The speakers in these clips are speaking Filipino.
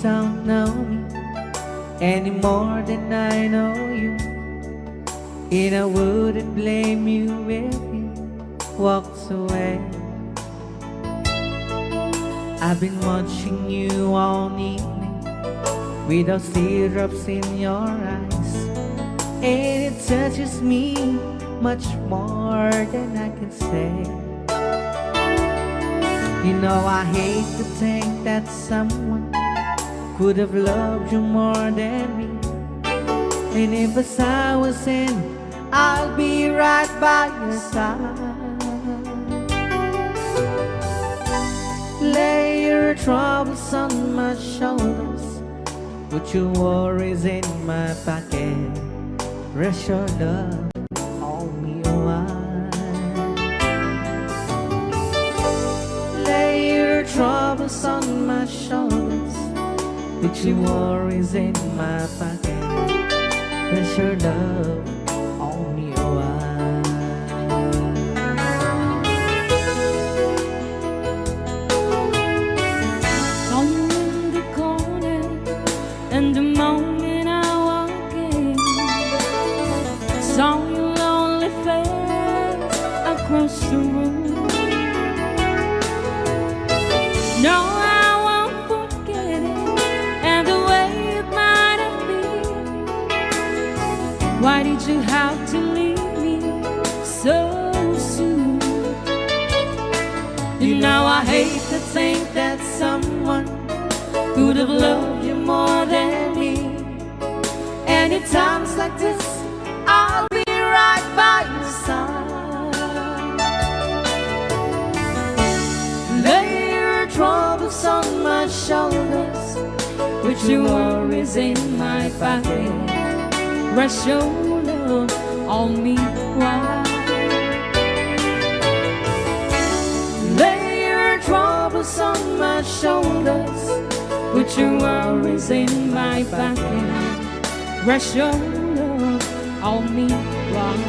don't know me any more than I know you, and I wouldn't blame you if you walked away. I've been watching you all evening with those teardrops in your eyes, and it touches me much more than I can say. You know I hate to think that someone could have loved you more than me, and if as I was in, I'll be right by your side. Lay your troubles on my shoulders, put your worries in my pocket, rest your love on me a while. Lay your troubles on my shoulders, put your worries in my pocket, rest your love on me a while. And the moment I walk in, saw your lonely face across the room. No, I won't forget it, and the way it might have been. Why did you have to leave me so soon? You know I hate to think that someone could have loved you more than me, and at times like this I'll be right by your side. Lay your troubles on my shoulders, put your worries in my pocket, rest your love on me while. Lay your troubles on my shoulders, put your worries in my pocket, rest your love on me while.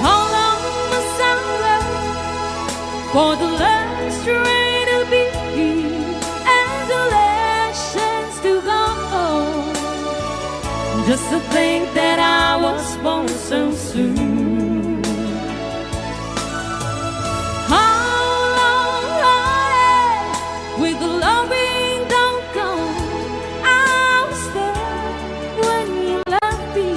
How long must I wait for the last train to be and the last chance to go? Just to think that I was born so soon. With the loving don't go, I was there when you left me.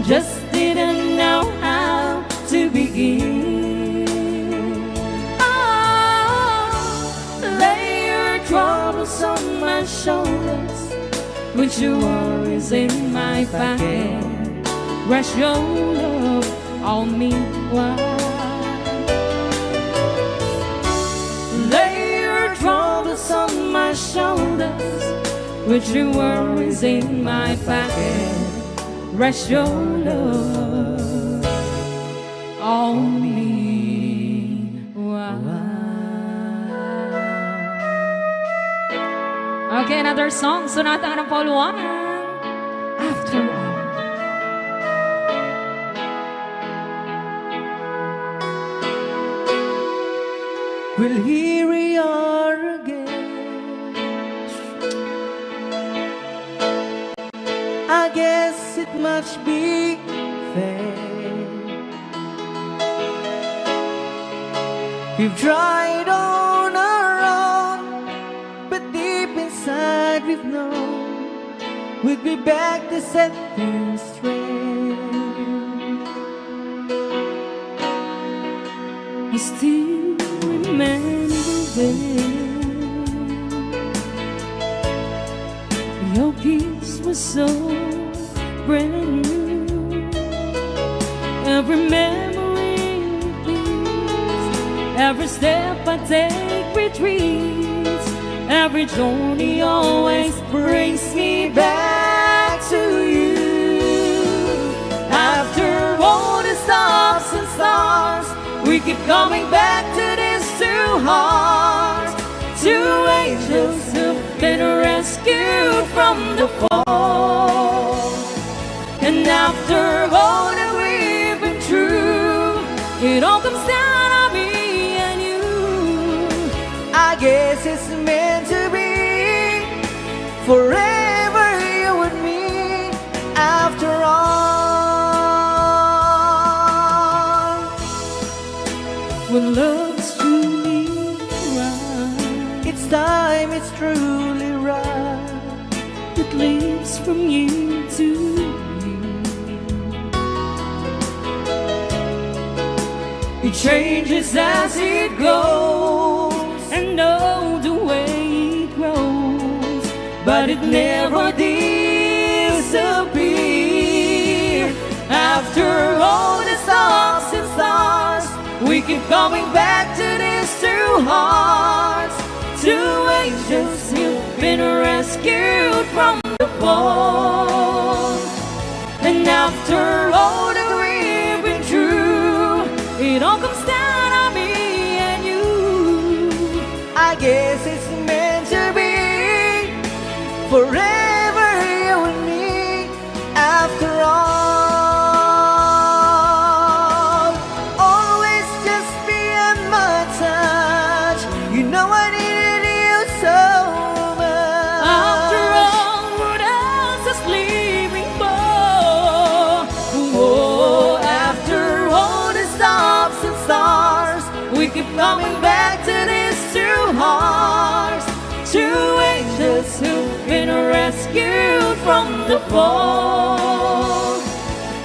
Just didn't know how to begin. Oh, lay your troubles on my shoulders, put your worries in my pocket, rest your love on me while. Troubles on my shoulders, put your worries in my pocket, rest your love on me while. Okay, another song, Sonata ng Pauluanan, After All. Well, here we are again. I guess it must be fair. We've tried on our own, but deep inside we've known we'd be back to set things straight. I still remember when your kiss was so brand new. Every memory repeats, every step I take retreats, every journey always brings me back to you. After all the stops and stars, we keep coming back to these two hearts, two angels who've been rescued from the fall. And after all that we've been through, it all comes down to me and you. I guess it's when love's truly right. It's time, it's truly right. It leaves from you to you. It changes as it goes, and know the way it grows, but it never disappears. After all the stops and stars, we keep coming back to these two hearts, two angels who've been rescued from the fall. And after all that we've been through, it all comes down on me and you. I guess it's meant to be forever, you and me. After all, always just beyond my touch. You know I needed you so much. After all, what else is leaving for? Oh, after all the stops and stars, we keep coming back to these two hearts, two angels who've been rescued from the fall.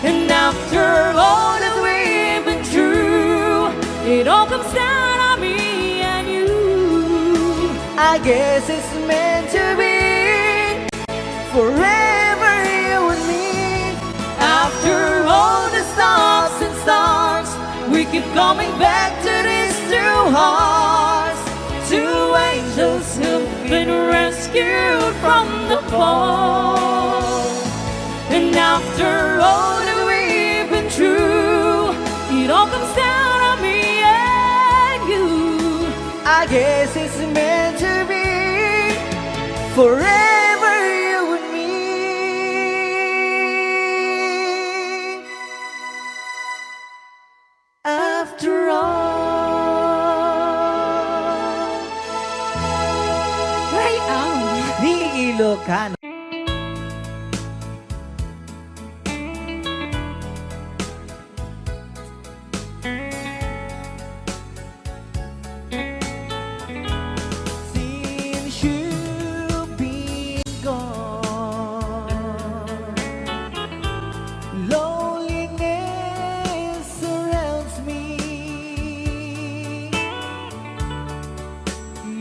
And after all that we've been through, it all comes down on me and you. I guess it's meant to be forever, you and me. After all the stops and stars, we keep coming back to these two hearts, two angels who've been rescued from the fall. And after all that we've been through, it all comes down on me and you. I guess it's meant to be forever, you and me. After all, Right out. ni Ilocano. Since you've been gone, loneliness surrounds me.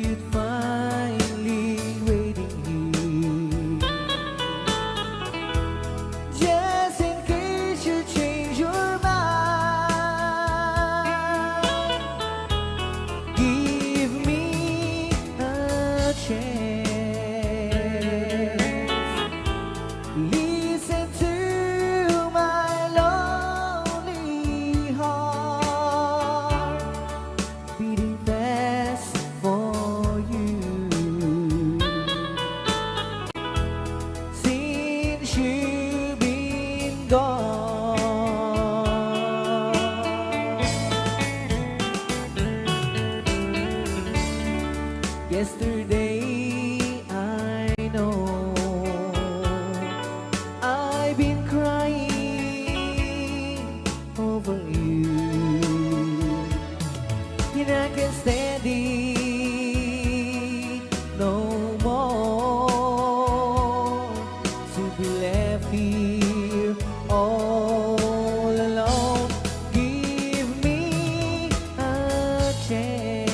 You'd finally waiting here, just in case you change your mind. Give me a chance. Listen to my lonely heart beating fast for you. Since you've been gone, yesterday I know I've been crying over you, and I can't stand it no more to be left here all alone. Give me a chance.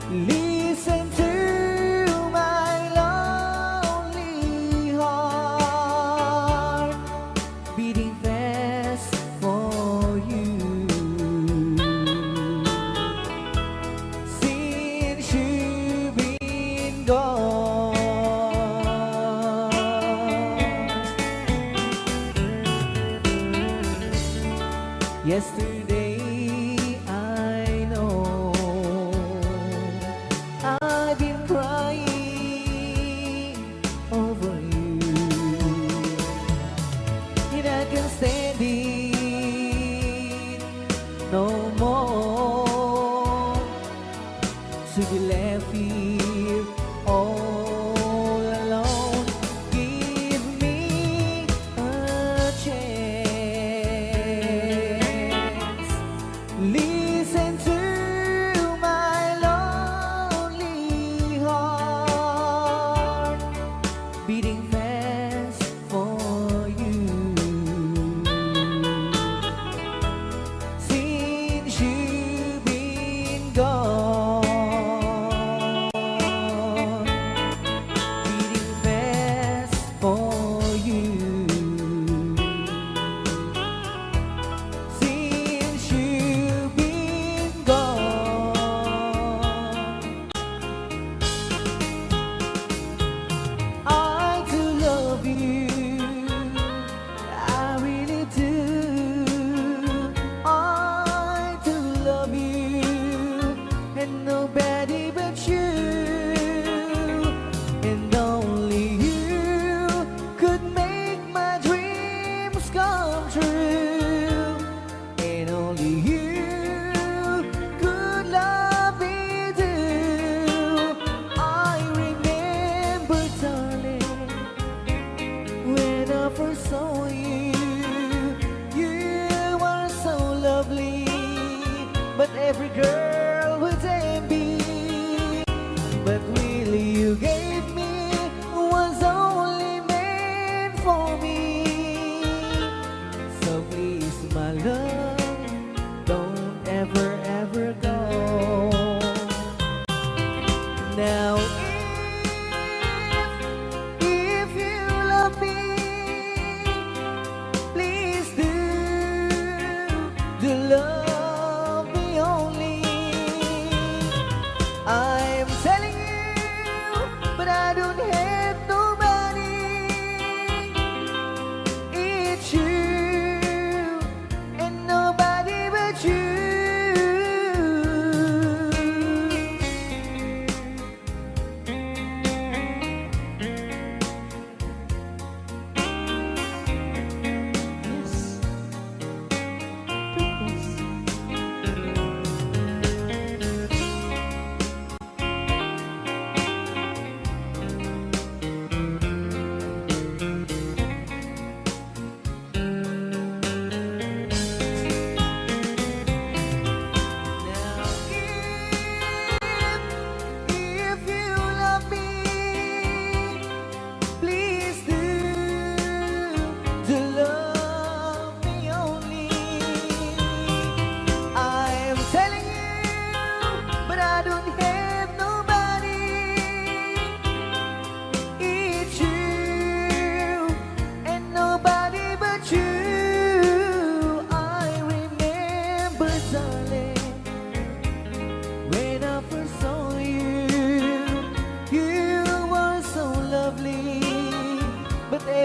Listen to my lonely heart beating fast for you. Since you've been gone, yesterday I know I've been crying over you, and I can't stand it no more to be left here all alone. Give me a chance. first saw you, you were so lovely, but every girl would envy. But really you gave me was only meant for me. So please, my love, don't ever, ever go. Now if you love me, please do love me only. I'm telling you, but I don't have nobody. It's you and nobody but you.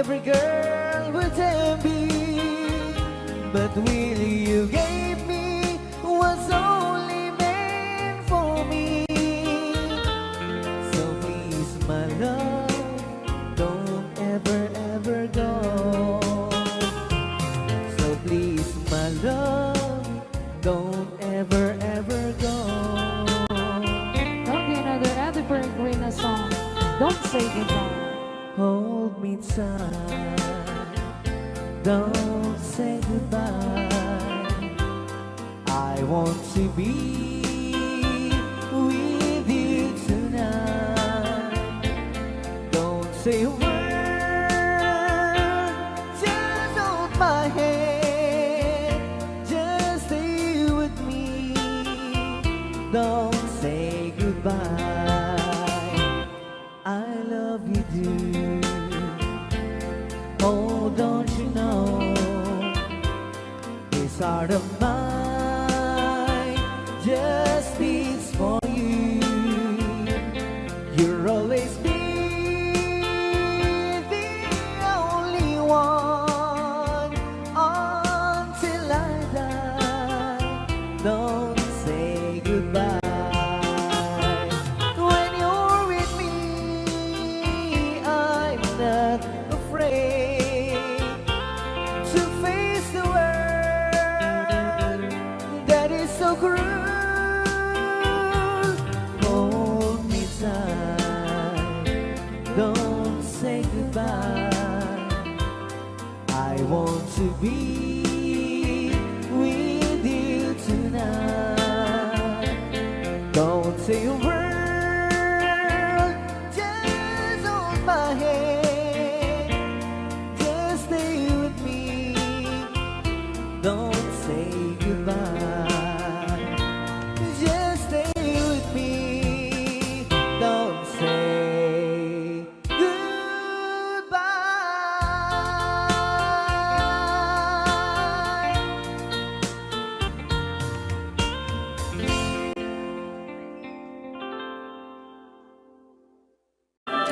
Every girl would envy, but really you gave me was only meant for me. So please, my love, don't ever, ever go. So please, my love, don't ever, ever go. Okay, another evergreen song. Don't say goodbye. Hold me tight, don't say goodbye. I want to be with you tonight. Don't say a word, just hold my hand, just stay with me. Don't say goodbye, I love you, dear. Oh, don't you know, this heart of mine just beats for you. You'll always be the only one until I die. Don't say goodbye. When you're with me, I'm not afraid to face the world that is so cruel. Hold me tight, don't say goodbye. I want to be with you tonight. Don't say a word, just hold my hand, just stay with me. Don't say goodbye, just stay with me. Don't say goodbye.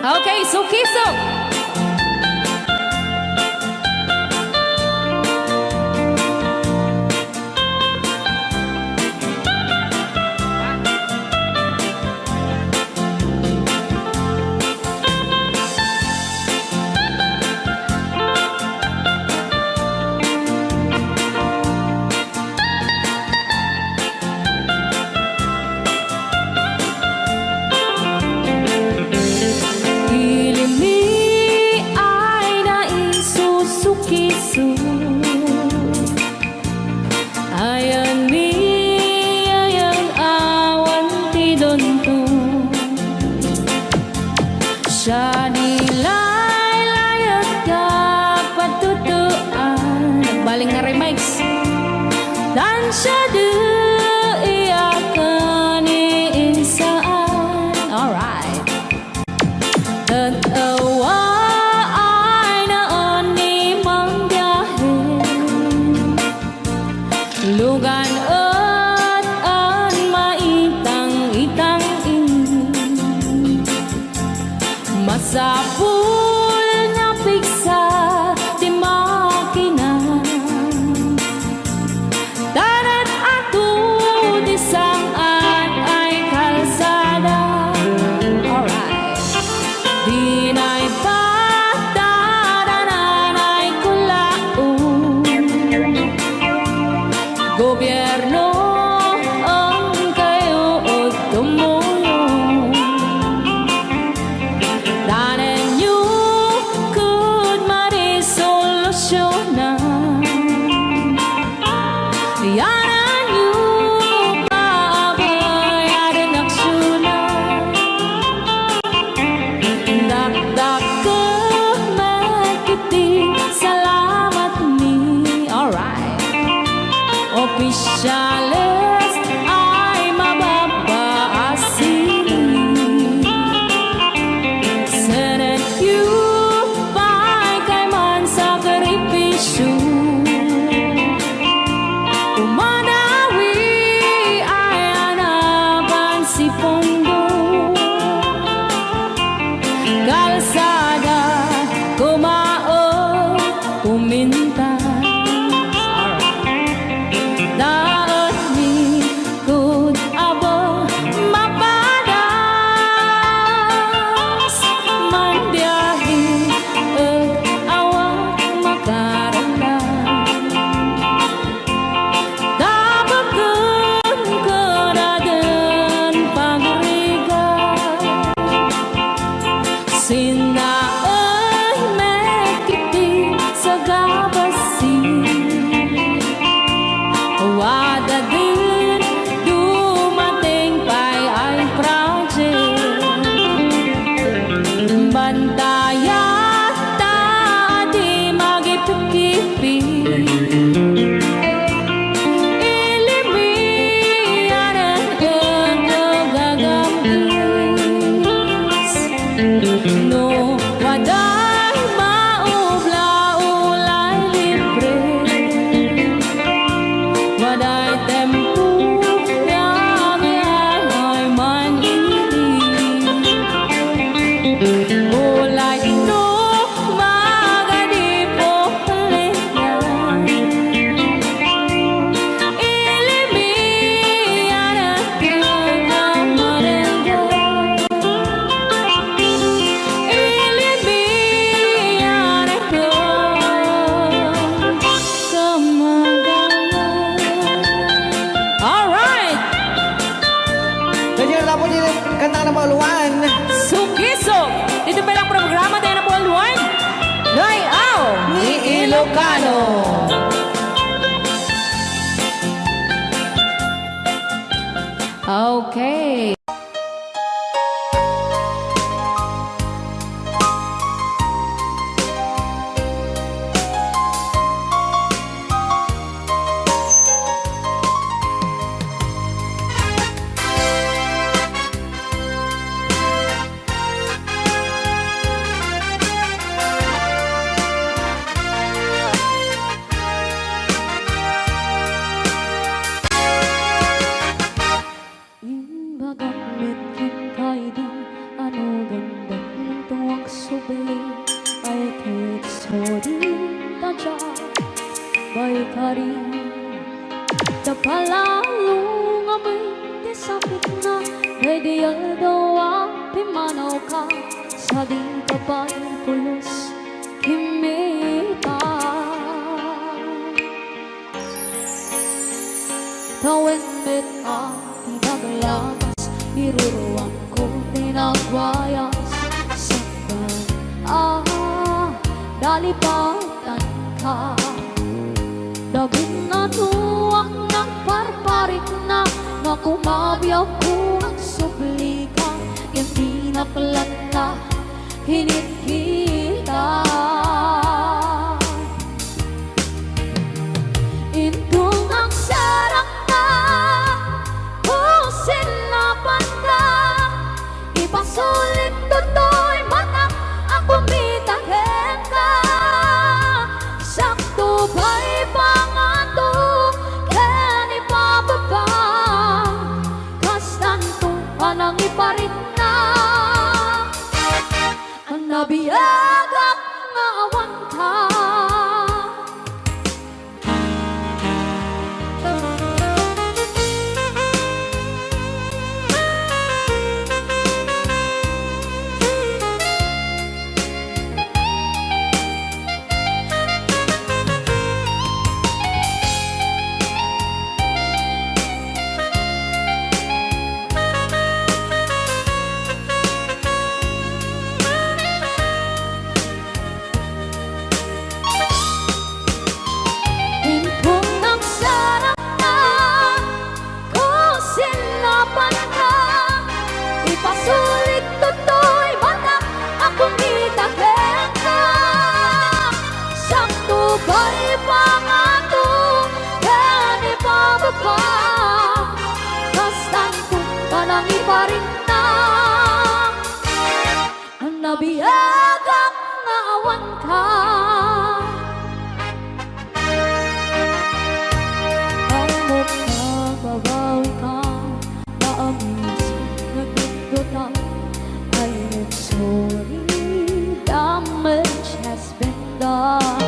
Okay, so Kiso. baling na remix. Tansya de iyakan iinsaan. Alright. Tatawa ay naon ni mang biyahe, lugan at an maitang-itang ini, masapul na piksa di makina, darat ato di saan ay kalsada. Alright. Di na'y patadanan ay kulaon, gobyerno ang kayo o tumulong. Tanan nyo could marisolusyonan, yanan nyo pabayaran aksyonan. Dakdak ka magkiti, salamat ni. Alright. Opisyales ay mababaasin, Senate you kay man sakripisyo, umanawi ay anapan si Pondo, kalsada kumao puminta. Daan ni kud abo mapadas, mandiyahi ug awak makaramdam. Dabagan ka na din pagrigan, sinaay mekiti sa gabasin. Wada din dumating pa'y ay project, bantayan ta di magipikipi, ilimian ang gagamis. No waday maubla-ulay libre, waday tempo ay man ini. Ulay no magadipo leyan, ilimian ang kamarenga, ilimian ang kamagalan. Alright. Jadi tapos yung kanta ng Baluan. Sukisok! Dito pa lang programa tayo na buwan-buwan. Layaw ni Ilocano. Okay. Baikari Tapalalong amoy tisapit na Radial daw ang pimanaw ka Sa di ka pa'y pulos himita Tawin mit ang pinaglamas Iruruan ko pinagwayas Sa dalipatan ka Daging na tuwak ng parparik na Nakumabiyaw ko ang sublika Yung pinaklata hinit kita ka. Ang magbabawi ka, naamis, nagdududa. I am sorry, damage has been done.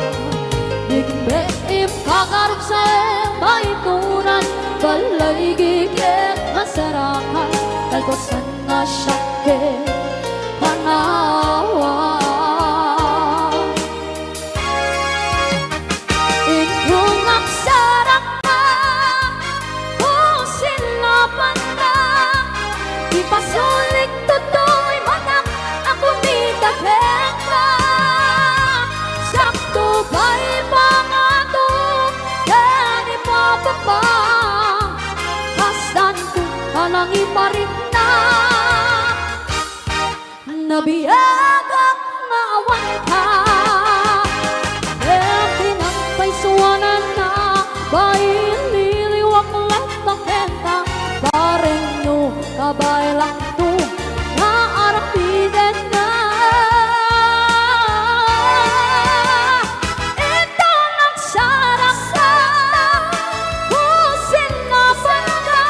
Bigbeim kakarap sa maitunan, balay gigit masarakan, kalpasan na syakit panawa. Ikong aksarap ka, kung sinapan ka, ipasulik toto'y manak, ako mitagin ka. Sakto ba'y mga to, yan ipapapa, kastan ko palang iparin na. Nabiyagak na awan ka, kaya tinampay suwanan na, bayin liliwak lang takenta, pareng no, kabay lang to, naarapiden na. Ito ng sarap ka, kung sinapan ka,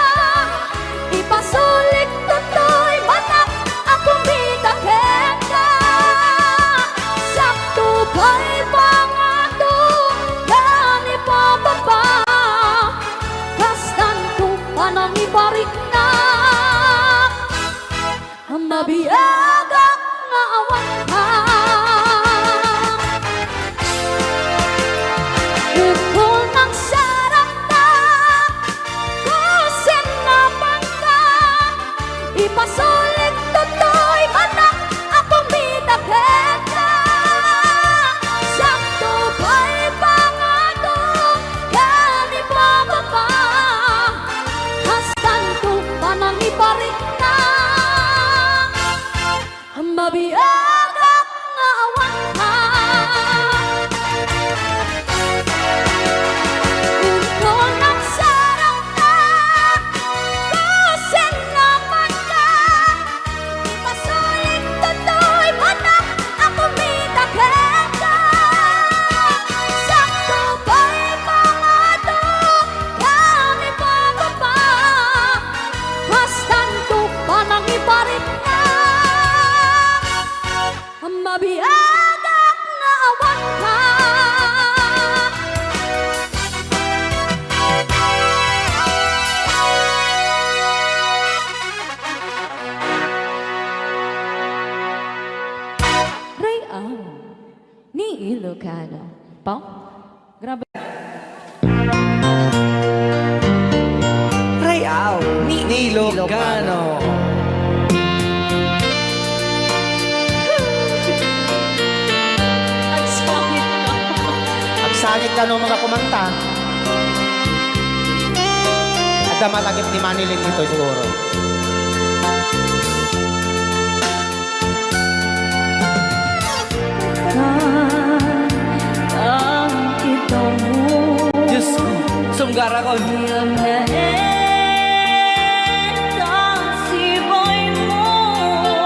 ipasulik toto'y manak, akong bitagin ka. Sakto ba'y mga to, yan ipapapa, kastan ko panang ibarik na. Ang mabiyagak na awan ka, ikaw ng sarap na, kung sinapan ka, ipasulit toto'y manak, akong bitagin ka. Sakto ba'y mga to, yan ipapapa, kastan ko panang ibarik na. Ang mabiyagak na awan ka, ikaw ng sarap na, kung sinapan ka, ipasulit toto'y manak, akong bitagin ka. Sakto ba'y mga to, yan ipapapa, kastan ko panang ibarik na. Ang mabiyagak na awan ka. Rayaw ni Ilocano. Pao? Grabe. Rayaw ni Ilocano. Ang sakit ka. Agsangit ka no mga kumanta. At malagip ni Manilin dito siguro. Ang ito mo, Diyos ko, sunggara ko. ang naet ang sibay mo.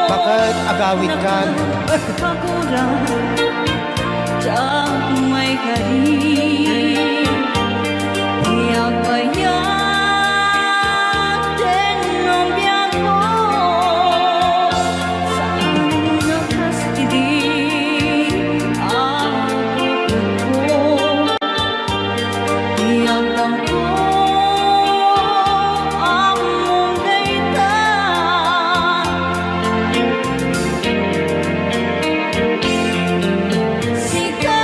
Bakit agawit ka? Pagkurang Siyang may kalim Iyak payak din ang biyak mo Sa unang kastidi ang pupunto ko Iyak lang ko ang mong daytan Sikat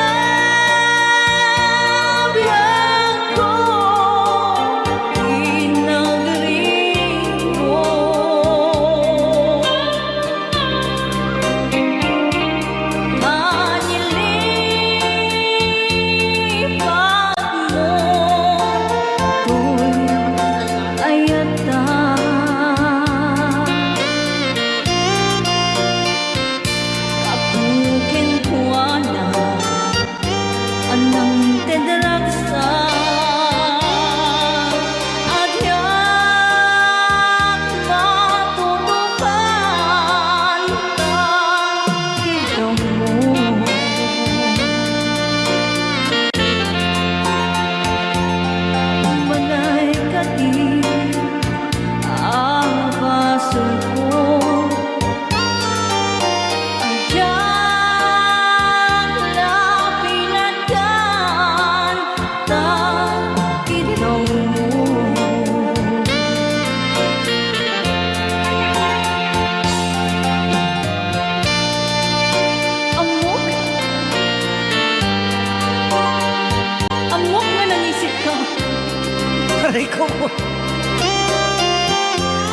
Aray ko mo.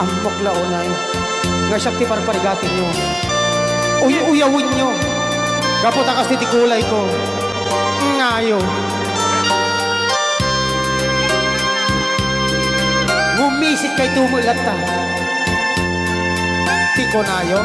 Ang muklaonay. Nga siya ti parparigatin nyo. Uyawin nyo. Kapot akas ti kulay ko. Ngayo. Ngumisit kay tumulat ta. Tiko nayo.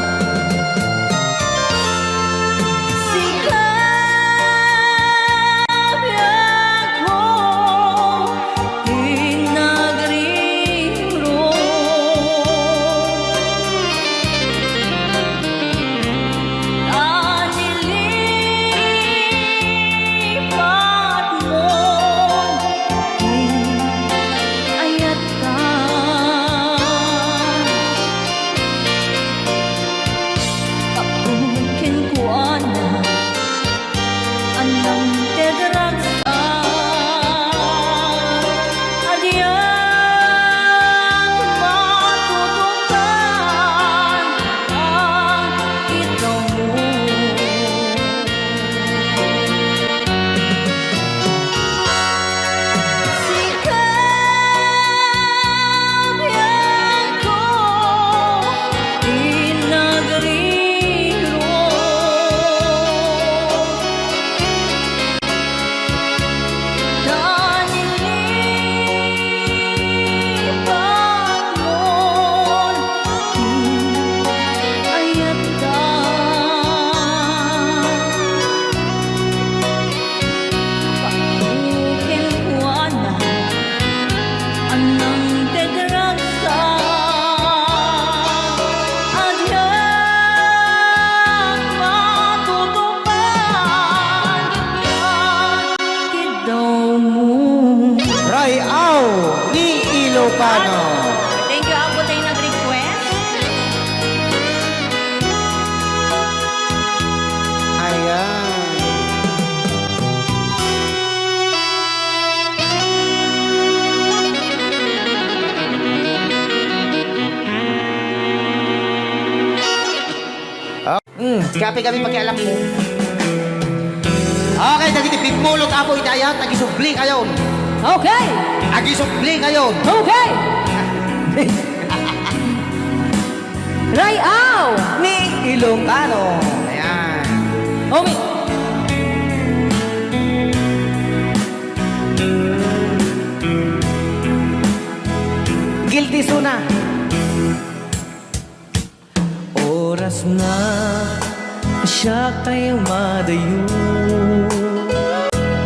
Ni Ilocano. Thank you, Apo, tayo nag-request. Ayan. Kape kami pakialam mo. Okay, nagitipig mulot apo itayat, nagisubli kayon. Okay! Nagisubli kayon. Okay! Rayaw! Ni Ilocano. Ayan. Omi! Guilty Suna. Oras na siya kayo madayo,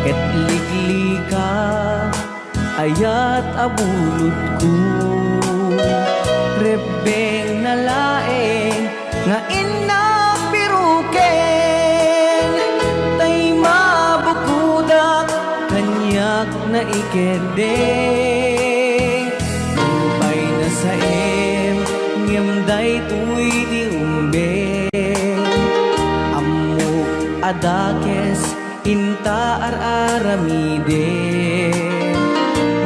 ket liglika ayat abulot ko. Rebeng na laeng nga inapiruken, tay mabukudak kanyak na ikendeng. Upay na sa ngimday tuy di umbeng, amok adakes inta aramiden.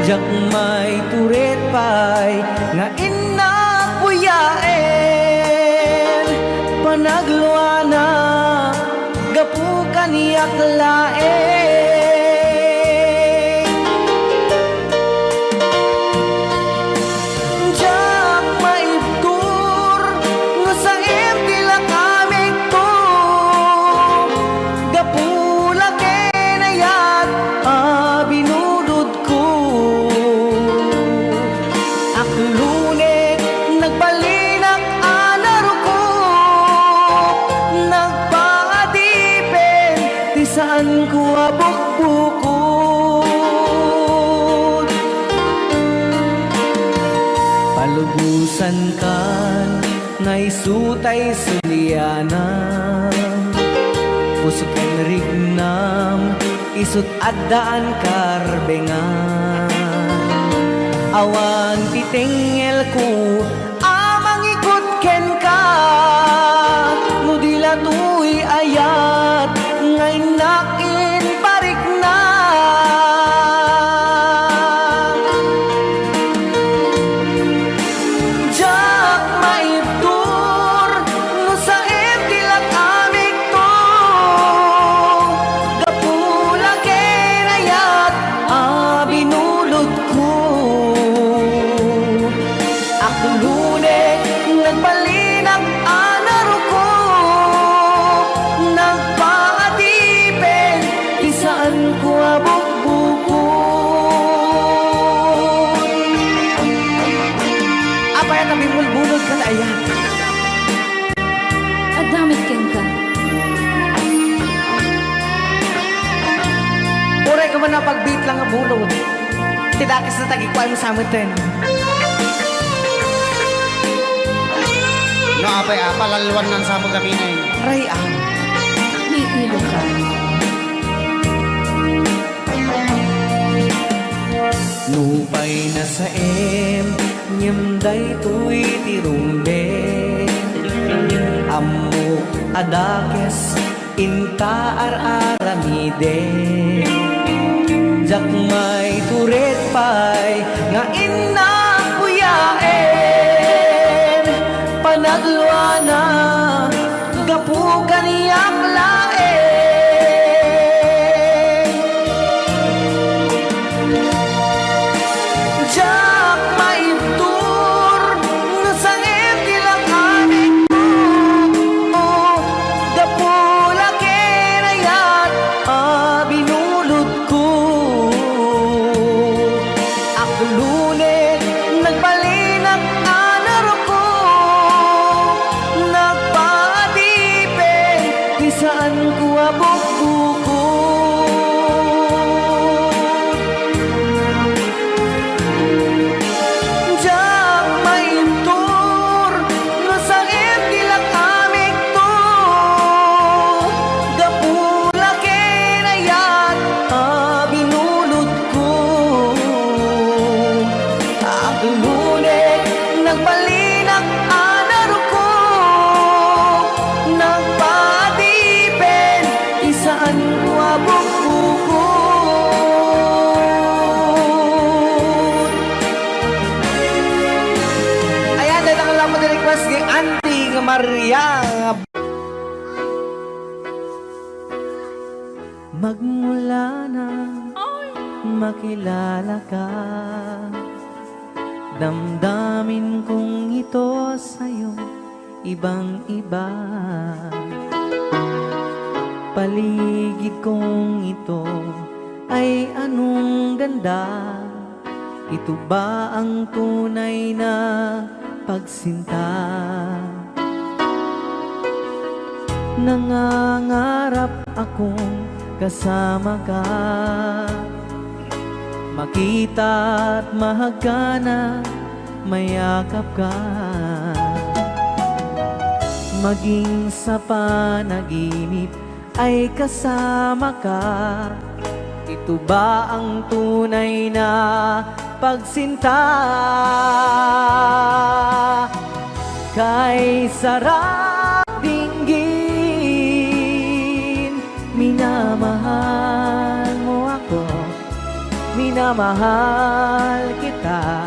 Jak may turet pay nga inapuyaen, panagluana gapu kaniyak laeng. Jak may tur nga sa tila kami to, gapu laki na yat binudod ko. Aklunet nagbalinak anar ko, nagpangadipen di saan ko abukbukod. Palubusan kan ngay sutay suliana, pusok ken rignam isut addaan karbengan. Awan titengel ko amang ikut ken ka, nudila tuy ayat ngay nakin parik na. Jak maitur no sa tila kami to, gapula ken ayat binulod ko. saan ko abog-bukoy. Apayan na bimulbulod ka na ayan. Adamit ken ka. Uray ka man na pag-beat lang ang bulod. Tidakis na tagikuan mo sa amin ten. No, apay, palalwan ng sa mga gaminay. Aray ang Ni Ilocano. Nupay na sa nyamday tuy tirumbe. Amok adakes inta ar-aramide. Jak may turet pay nga inang kuyaen. Panagluana gapugan iyang laen. Jak may tur nasangit ilang amin ko. Gapula kinayat binulod ko. Aklunet nagbalinag anaro ko. Nagpadipen di saan ko abog-buko. Jak maintur nasangit ilang amig to. Gapula kinayat binulod ko. Aklunet nagbalinag anaro ko. Nagpadipen isaan ko abog-buko. Ayan, dahil ang lang mo request ni Auntie nga Maria. Magmula na makilala ka, damdamin kong ito sa'yo ibang iba. Paligid kong ito ay anong ganda. Ito ba ang tunay na pagsinta? Nangangarap akong kasama ka, makita at mahagana, mayakap ka. Maging sa panaginip ay kasama ka. Ito ba ang tunay na pagsinta? Kay sarap dinggin, minamahal mo ako, minamahal kita.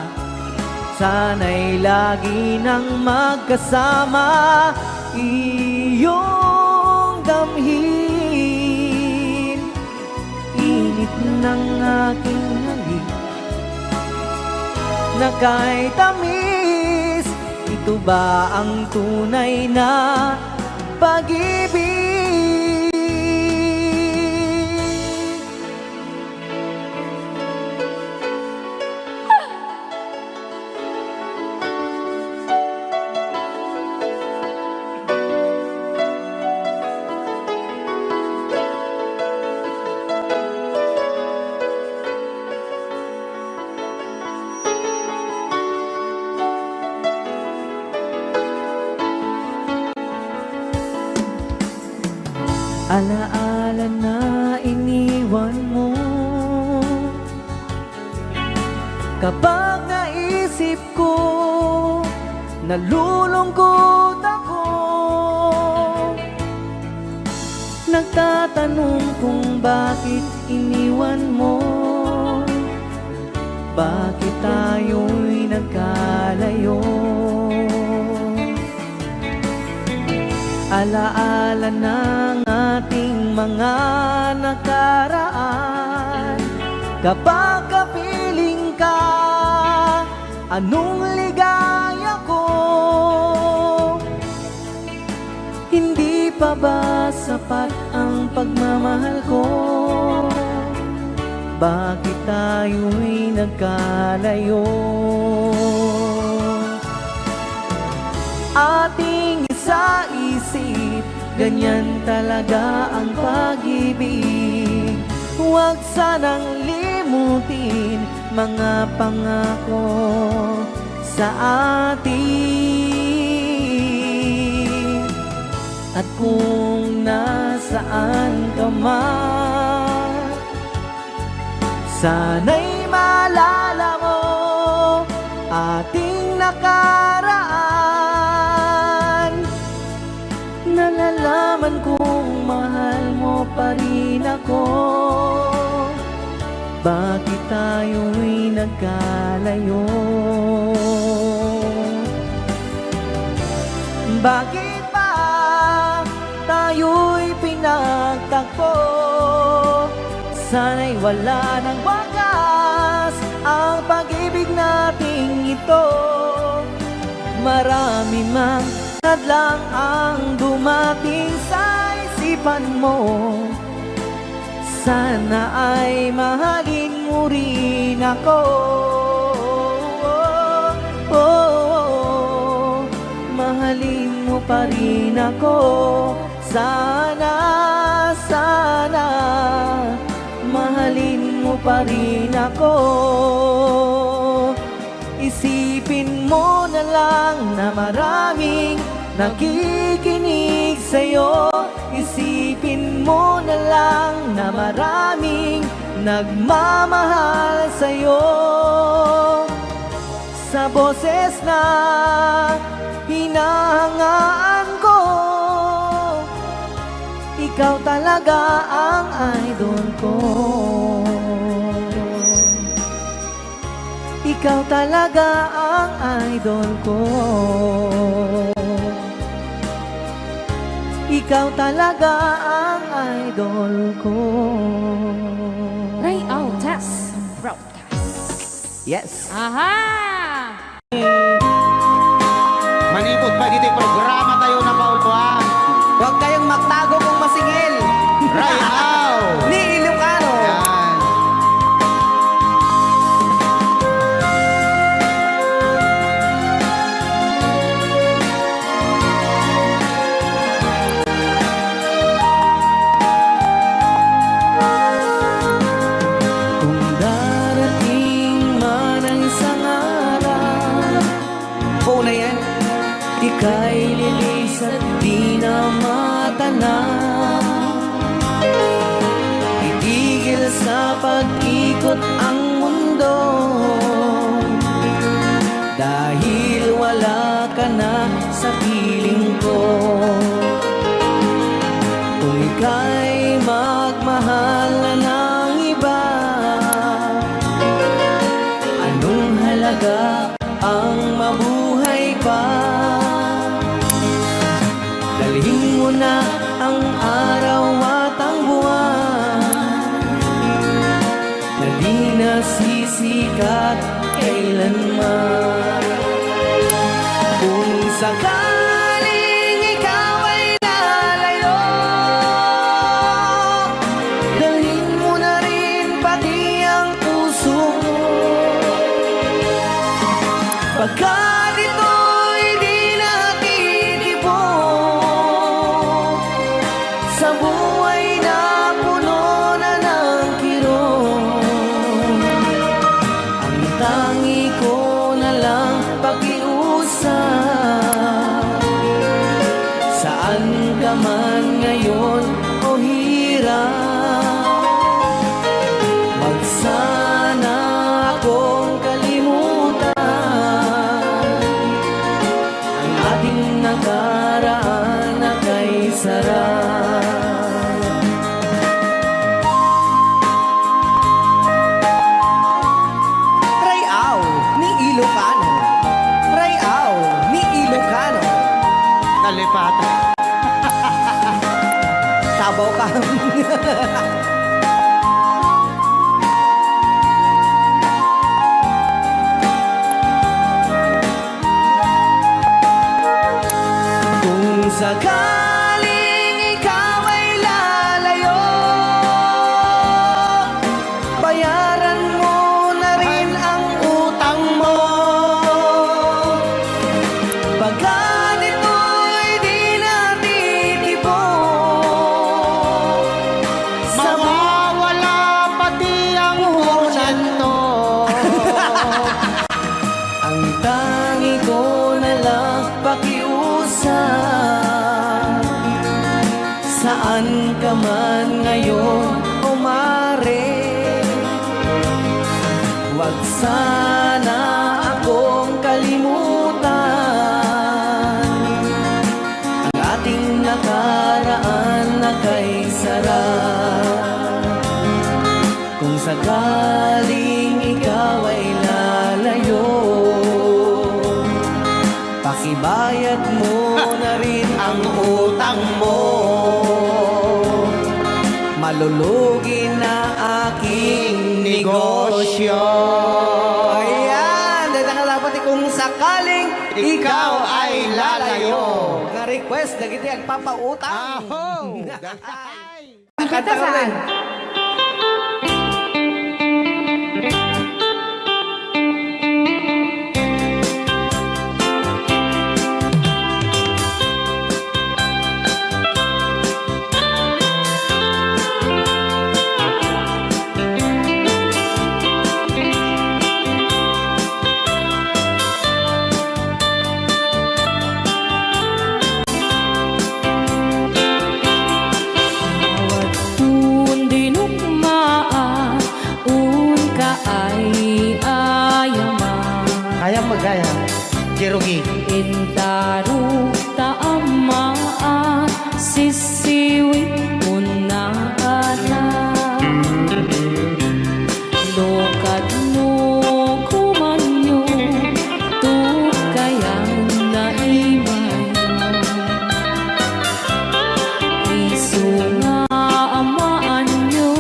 Sana'y lagi nang magkasama, iyong damhin. Init ng aking halik na kay tamis. Ito ba ang tunay na pag-ibig? Alaala na iniwan mo. Kapag naisip ko, nalulungkot ako. Nagtatanong kung bakit iniwan mo. Bakit tayo'y nagkalayo? Alaala ng ating mga nakaraan. Kapag kapiling ka, anong ligaya ko? Hindi pa ba sapat ang pagmamahal ko? bakit tayo'y nagkalayo? Ating isa-isip, ganyan talaga ang pag-ibig. Huwag sanang limutin mga pangako sa atin. At kung nasaan ka man, sana'y maalala mo ating nakaraan. Nalalaman kong mahal mo pa rin ako. Bakit tayo'y nagkalayo? Bakit ba tayo'y pinagtagpo? Sana'y wala ng wagas ang pag-ibig nating ito. Marami mang hadlang ang dumating sa isipan mo. Sana ay mahalin mo rin ako. Mahalin mo pa rin ako. Sana, sana mahalin mo pa rin ako. Isipin mo na lang na maraming nakikinig sa'yo. Isipin mo na lang na maraming nagmamahal sa'yo. Sa boses na hinahangaan ko, ikaw talaga ang idol ko. Ikaw talaga ang idol ko. Ikaw talaga ang idol ko. Ray Altas Broadcast. Yes. Aha! Manipod pa dito yung programa tayo na paulpuan. Huwag kayong magtago kung masingil. Right now! Ni Ilocano. Yan. Kung darating man ang isang araw, na yan, ika'y lilis at di na matanaw. Itigil sa pag-ikot ang mundo, dahil wala ka na sa piling ko. Kung ika'y magmahal na ng iba, anong halaga ang mabuhay pa? Dalhin mo na ang araw at ang buwan na di nasisikat kailanman. Kung sakaling ikaw ay lalayo, dalhin mo na rin pati ang puso mo. Pagkat ito'y di natitipon sa buhay na puno na ng kirot, ang tangi ko na lang pakiusap. Saan ka man ngayon o hirap, wag sana akong kalimutan. sakaling ikaw ay lalayo, pakibayad mo na rin ang utang mo. Malulugi na aking negosyo. Ayan, dahil nakalapat kung sakaling ikaw ay lalayo. Ka-request na kita agpapautang. Kita saan? Magaya, Jerugi. Intaru taamaan, sisiwit mo na lokad mo kumanyo, tukayan na imayo. Isu nga amaan nyo,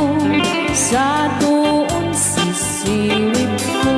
sa doon sisiwit ko.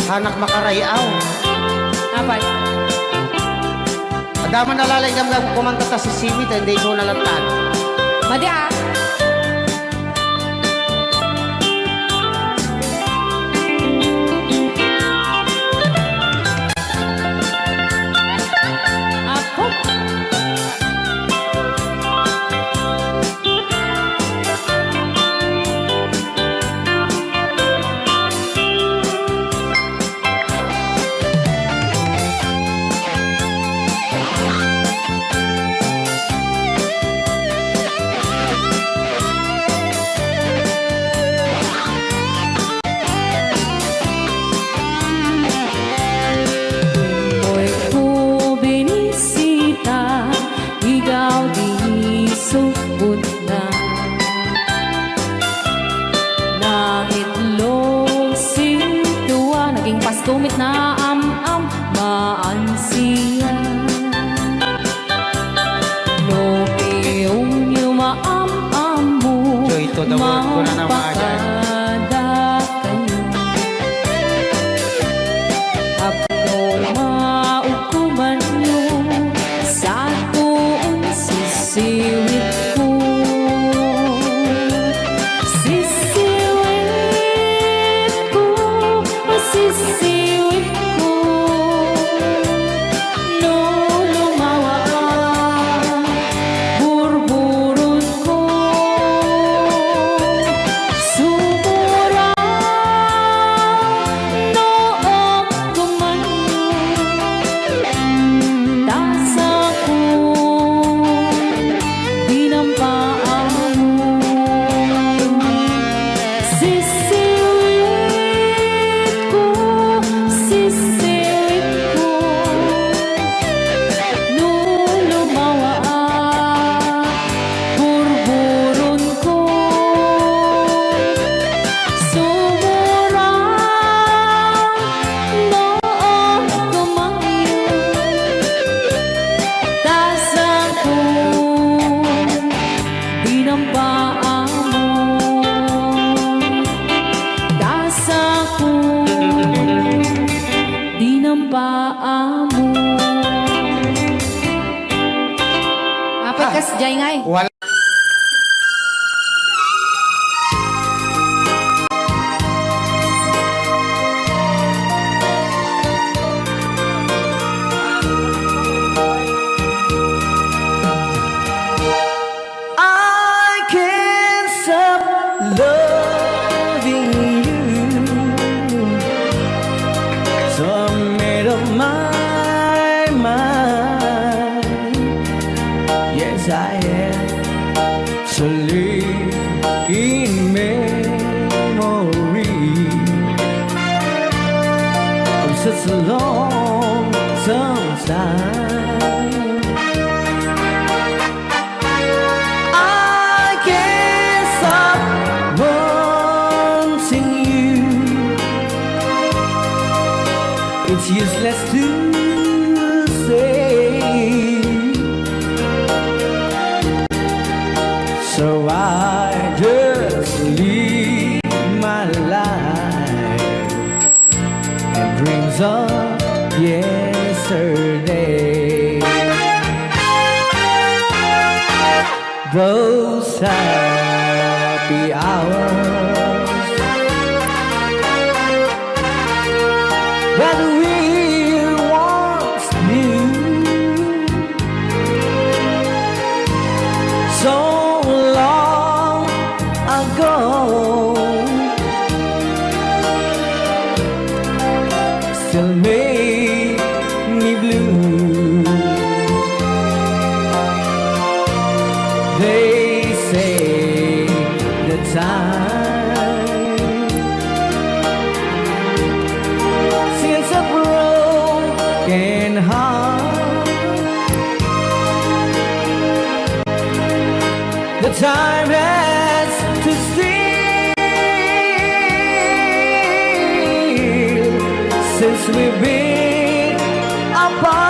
Anak makarayaw. Apat. Adaman nalalay kang kumanta ta si Siwit, hindi ko nalatan. Madi ah. Tumit na am-am maansiya, lopeong niyo maam-am mo, Joy to the world ko na naman agad. mapakada kayo. Apno maukuman niyo, sa tuon sisiwit ko. Sisiwit ko, sisiwit ko, no lumawa burburot ko. Sumura noong kumanyo, tasa ko dinampaan mo. Sisiwit ko, sisiwit ko, no lumawa burburon ko. Sumura noong kumanyo, tasa ko dinampaan mo. Tasa ko dinampaan mo. Apat kas jay ngay. Wala. I have to live in memory of such a long time. I can't stop wanting you. It's useless to say, so I just live my life and dreams of yesterday. Those happy hours that we once knew, so long ago, still make me blue. They say the time since a broken heart, the time has to steal since we've been apart.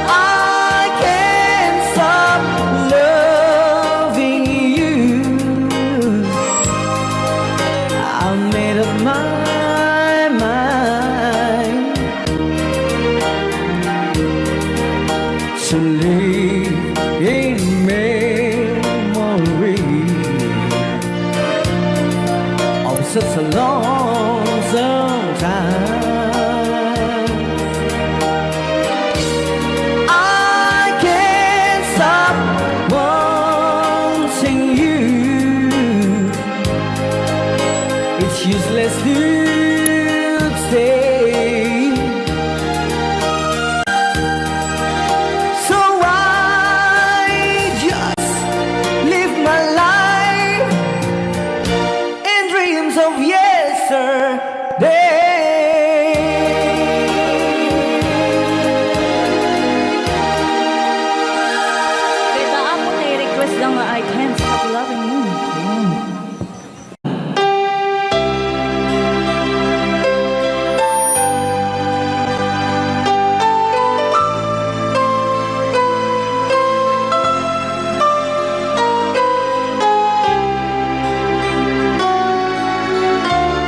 I can't stop loving you. I made up my mind to live in memory of such a long time. I can't stop wanting you. It's useless to stay, so I just live my life in dreams of yesterday. Kita ako na-request lang na I can't stop loving you.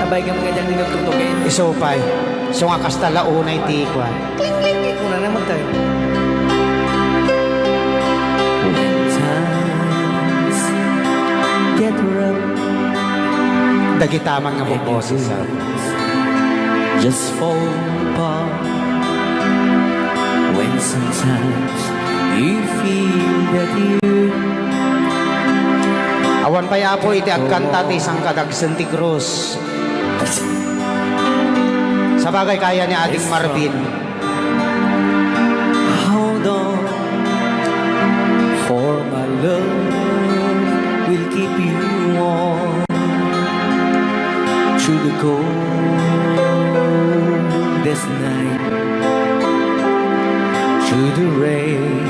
Sabay ka mga dyan nila tutugin. Isopay. So nga kastala unay tikwan. Una naman tayo. When times get rough, Dagitamang nga buboses sa just fall apart. When sometimes you feel that you awan pa yapo iti agkanta ti isang kadagsan ti krus. Sa bagay kaya ni Ading Marvin. hold on, for my love will keep you warm through the coldest night, through the rain,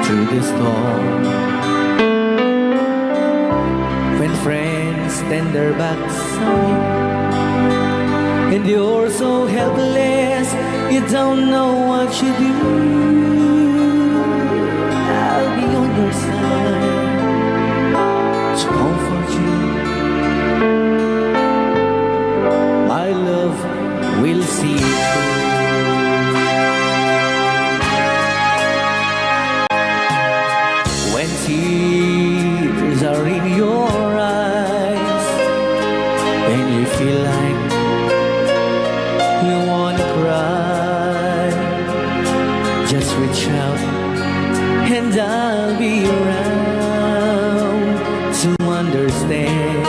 through the storm. When friends turn their backs on you and you're so helpless, you don't know what you do, I'll be on your side to comfort you. My love will see you through. When tears are in your eyes and you feel like you wanna cry, just reach out and I'll be around to understand.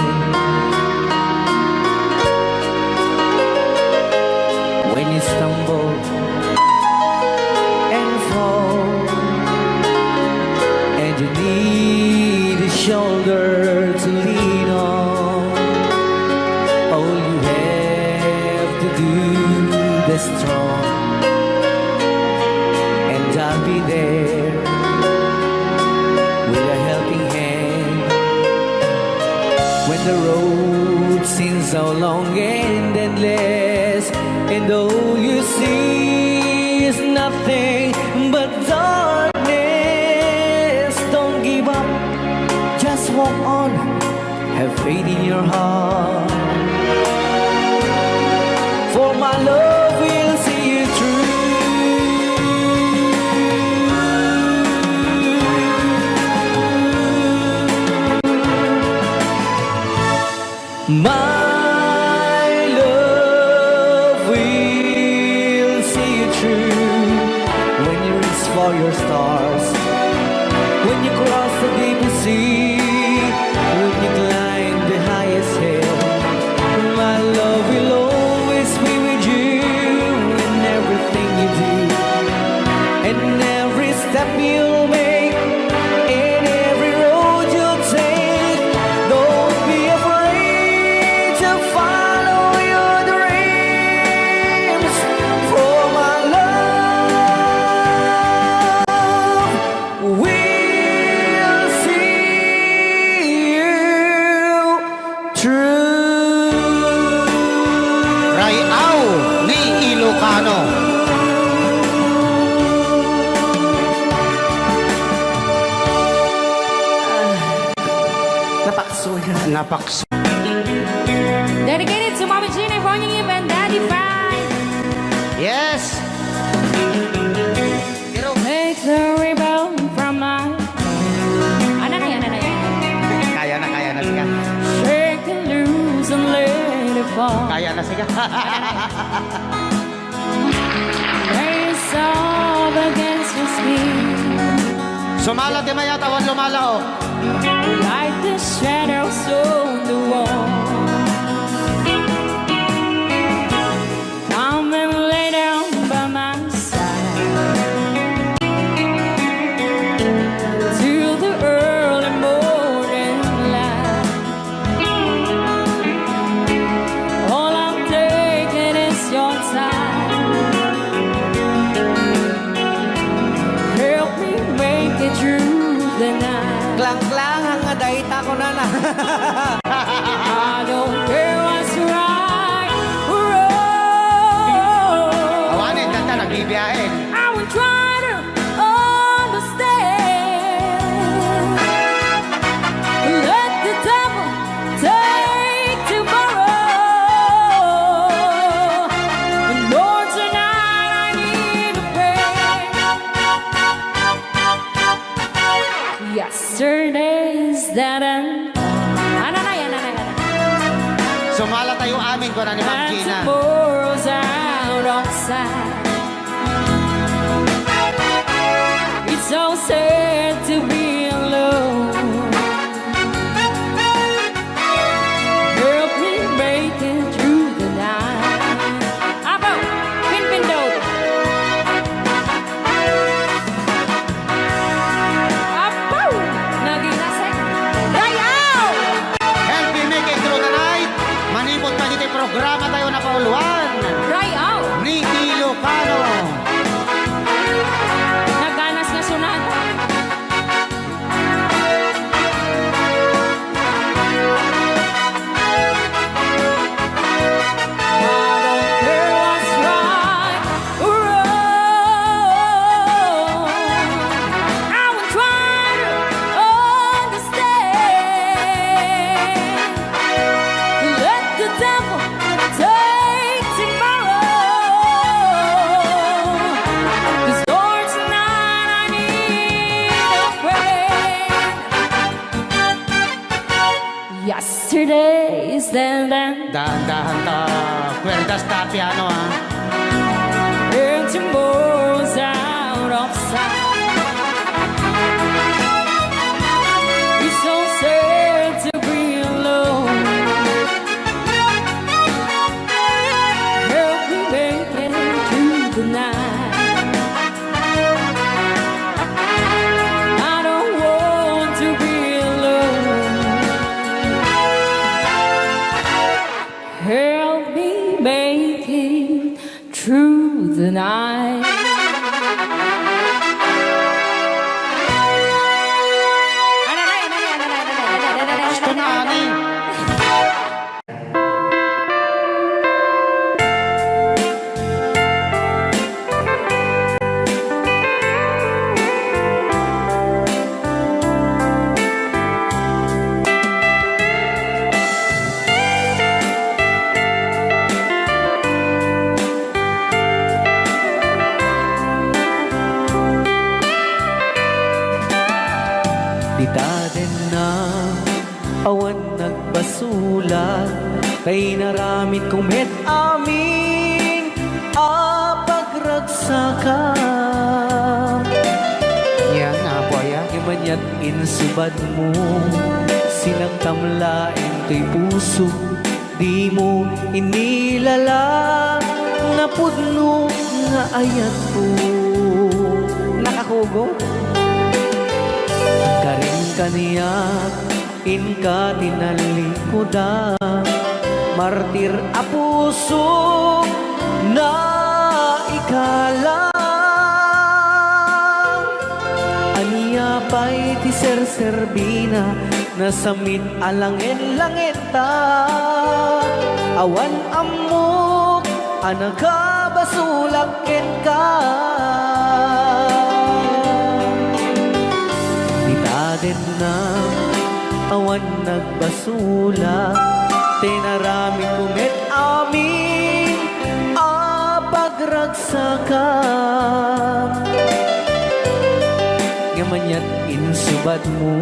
When you stumble and fall, and you need a shoulder to lean on. All you have to do is strong, and I'll be there with a helping hand when the road seems so long and endless, and all you see is nothing but darkness. Don't give up, just walk on, have faith in your heart, for my love will see you through. My love will see you through when you reach for your stars, when you cross the deepest sea, when you climb the highest hill. My love will always be with you in everything you do, and every step you make, in every road you take. Don't be afraid to follow your dreams, for my love will see you through. Rayaw ni Ilocano. Napakso yan. Napakso. Dedicated to Mama Gina, Ronnie Eve, and Daddy Fry. Yes! Take the rebound from my... Ano na yan, ano na yan? Kaya na siya. Shake it loose and let it fall. Kaya na siya. Race up against your speed, Sumala di maya tawan lumala o. like the shadows on the wall. Come and lay down by my side till the early morning light. All I'm taking is your time. Help me make it through the night. Klang-klang ang adayta ko na na. I don't care what's right or wrong. Awanin, ganda, nagbibiyahin. I will try to understand. Let the devil take tomorrow. And Lord, tonight I need a break. Yesterday's that and ano na yan, ano na yan. Sumala tayo amin ko na ni Ma'am And Gina. tomorrow's out of sight. It's so sad to be alone. Help me make it through the night. Abo, pinpindo. Abo, naginasek. Dayaw! Help me make it through the night. Manipot pa dito yung programa tayo na pauluan. Dayaw! Ni Ilocano. Naganas nga sunada. Yesterday is then Dahan-dahan ta. Kwerdas ta piano ha. and tomorrow's out of sight. It's so sad to be alone. Help me make it the night. I don't want to be alone. Help me make it through the night. Gusto na, ani. Di taden na awan nagbasula kay naramit kong met amin pagragsaka. Yan, nakabuaya. Imanyat insubad mo silang tamlain to'y puso di mo inilala na pudno nga ayat ko. Nakakugo karin kaniyak inka tinalikoda martir a puso na ikalang aniya pa'y ti serserbina na samit alangin-langin ta awan amok anagabasulakin ka. Din na awan nagbasula tinarami kumit amin pagragsaka. Ngamanyat insubad mo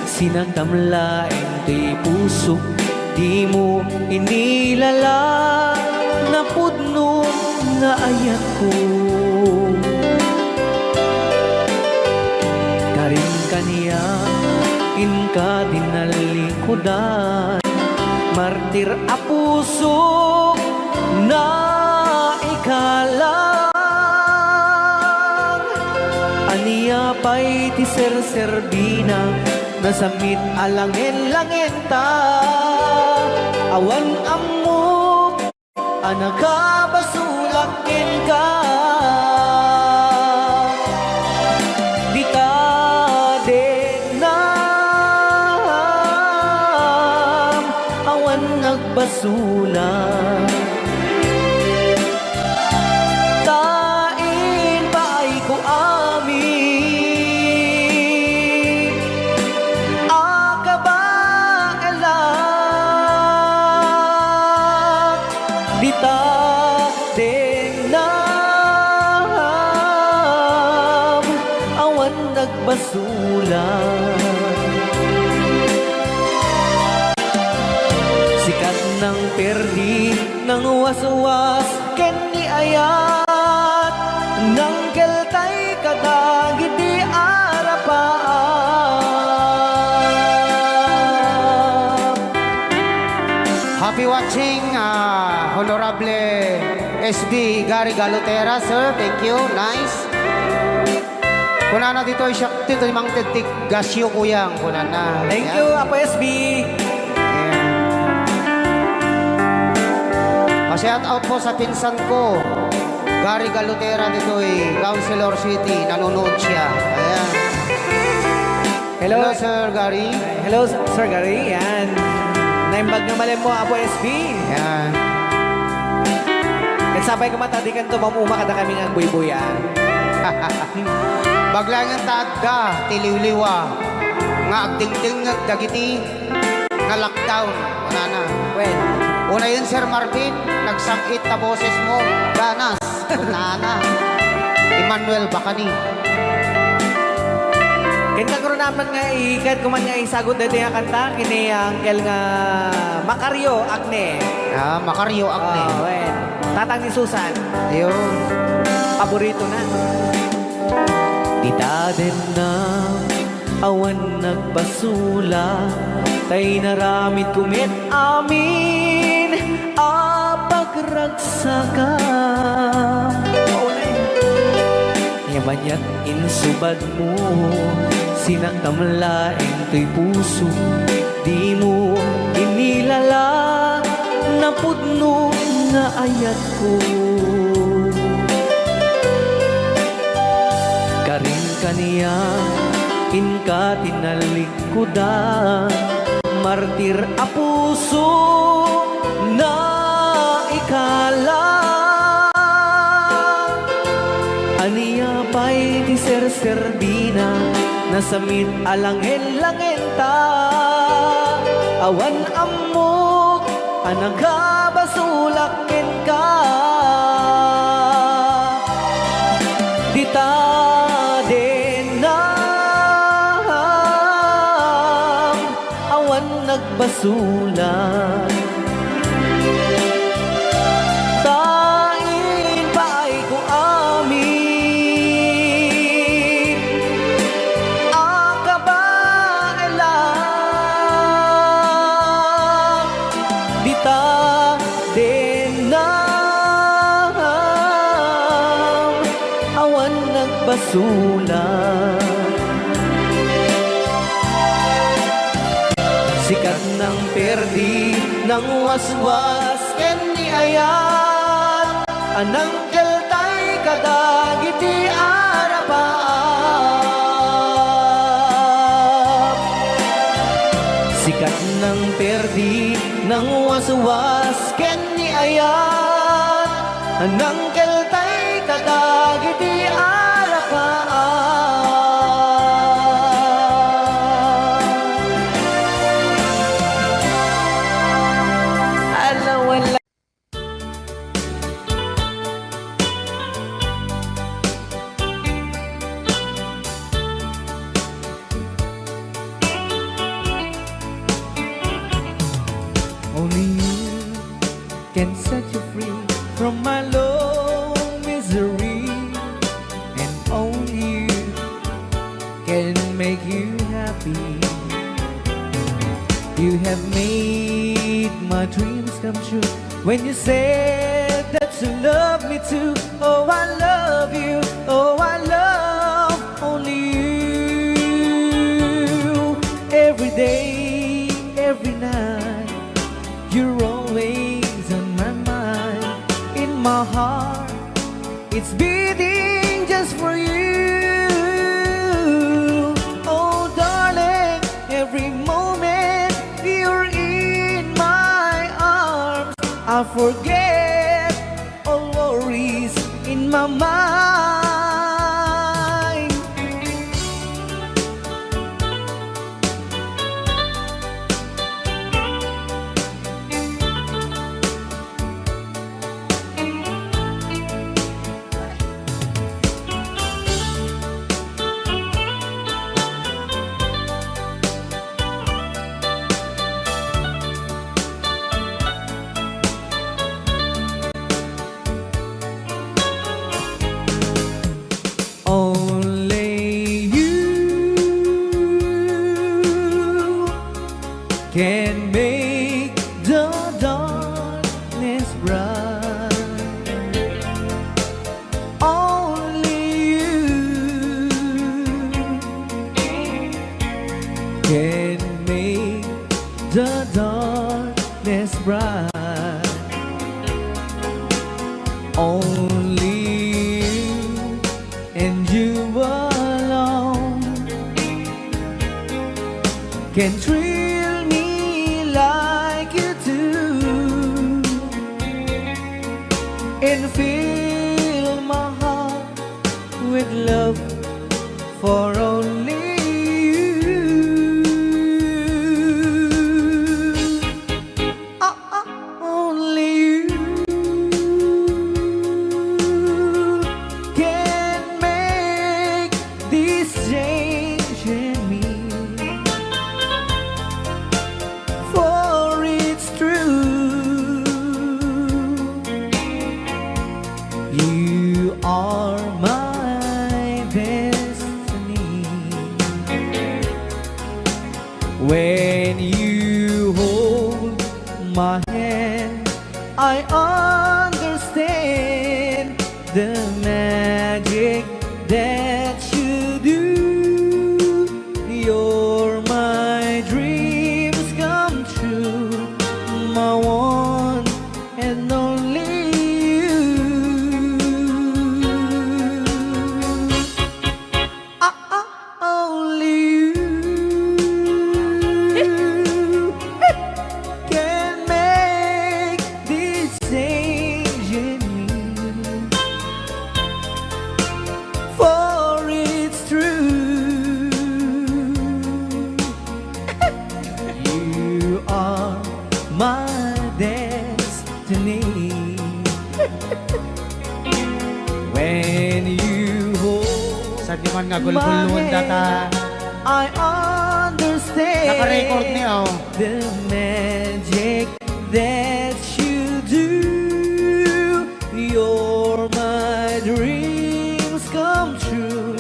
sinatamlain kay puso di mo inilala na pudno nga ayat ko. Karin kaniya inka dinalikodan martir a puso na ikalang aniya pa'y ti serserbina na samit alangin-langin ta awan amok anagabasulakin ka. Di ka nagbasula tain paay ko amin akabaelak di ta denam awan nagbasula. Sikat ng perdi ng waswas ken ni ayat ng keltay kadagit di arapaan. Happy watching, Honorable SD Gary Galotera, sir. Thank you. Nice. Kunana dito ay siya dito mang tetik gasyo kuyang kunana. Thank you, Apo SB. Shout out po sa pinsan ko, Gary Galotera dito ay Councilor City, nanonood siya. Ayan. Hello, Hello Sir Gary. Hello, Sir Gary. Yan. Naimbag na malim mo, Apo SB. Ayan. At sabay ka matadikan to, mamuma kada kami nga buy-buyan. Baglang ang tagda, tiliwliwa, nga agdingding dagiti, nga lockdown. Kunana. When? Una yun, Sir Marvin, nagsangit na boses mo, ganas, kunana. Emmanuel Bacani. Kaya karoon naman nga ikat kuman nga isagot dito yung kanta, kini Angkel nga Macario Agne. Macario Agne. Wen. Tatang ni Susan. Ayun. Paborito na. Dita din na awan nagbasula, tay naramit kumit amin pagragsaka. Manyak insubad mo, sinaktamlaing to'y puso. Di mo inilala na pudno nga ayat ko. Karing kaniya, inka tinalikudan, martir a puso na ikala. Aniya pa'y di ser-serbina, nasamit alangen-langen ta. Awan amok, anagabasulakin ka. Dita din na awan nagbasulan. Tain pa'y ko amin, akabaelang. Dita din na awan nagbasulan. Sikat ng perdi, ng waswas, ken ni ayat. Anang keltay kadagiti arapaap. Sikat ng perdi, ng waswas, ken ni ayat. Anang keltay kadagiti arapaap. Alawala. Only you can set you free from my low misery, and only you can make you happy. You have made my dreams come true when you said that you love me too. Oh, I love you. Oh, I love only you. Every day, every night, you're always on my mind. In my heart, it's beating just for you. Oh, darling, every moment you're in my arms, I forget all worries in my mind. Only you can make the darkness bright. Only you can make the darkness bright. Only you and you alone can thrill me like you do, and fill my heart with love for only you. Only you can make this change in me, for it's true. You are my destiny. When you hold my hand, I understand the magic that you do. You're my dreams come true, my one and only you. Only you can make this change in me, for it's true. You are my destiny. When you hold Sa di man nga gulgulun data. I understand Naka-record niya, oh. the magic that you do. You're my dreams come true,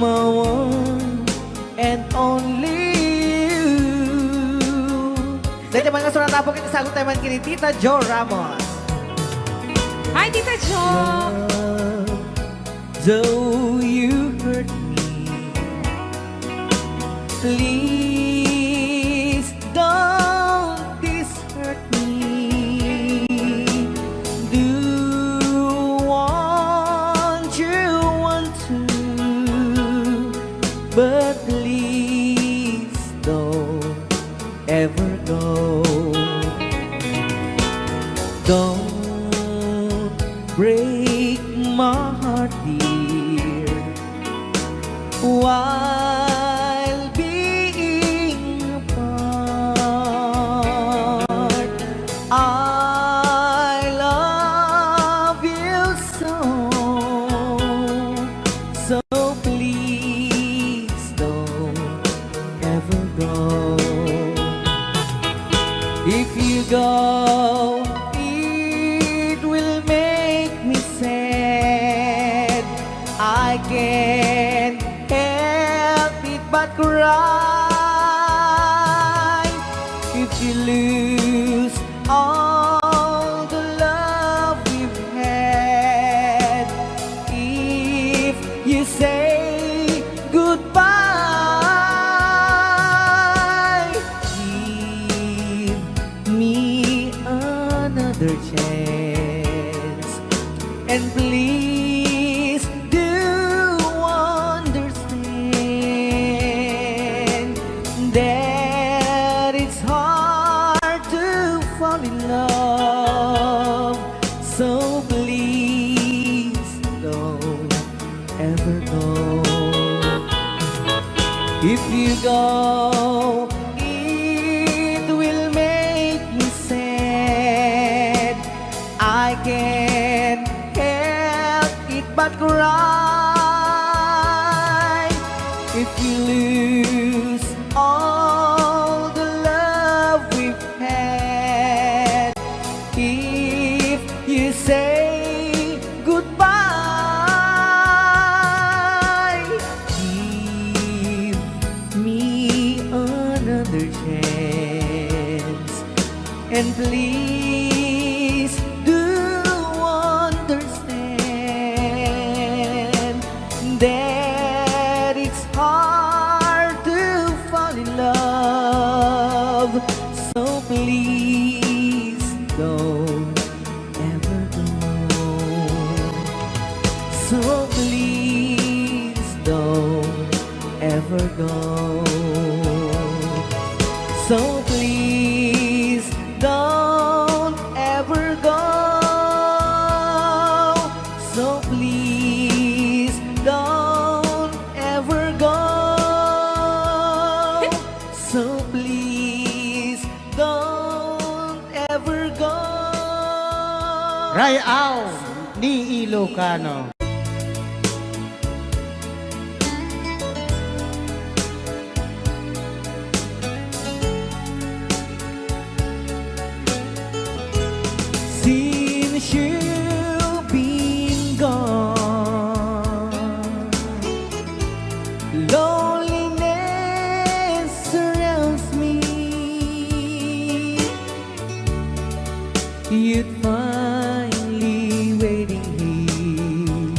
my one and only you. Dahil naman nga sunatapok ito sagot naman kini Tita Jo Ramos. Hi, Tita Jo! Though you hurt me, please don't dishurt me. Do what you want to, but please don't ever go. Don't break my heart, dear, while being apart. I love you so, so please don't ever go. If you go, it will make me sad. I can't help it but cry. If you lose all the love we've had, if you say goodbye, give me another chance, and please do understand that it's hard to fall in love. So please don't ever go. If you go, it will make me sad. I can't help it but cry. If you lose all the love we've had, if you say goodbye, give me another chance, and please do understand that it's hard to fall in love. So please don't ever go. So please don't ever go. So please don't ever go. So please don't ever go. So please don't ever go. Rayaw ni Ilocano. Since you've been gone, loneliness surrounds me. You'd finally waiting here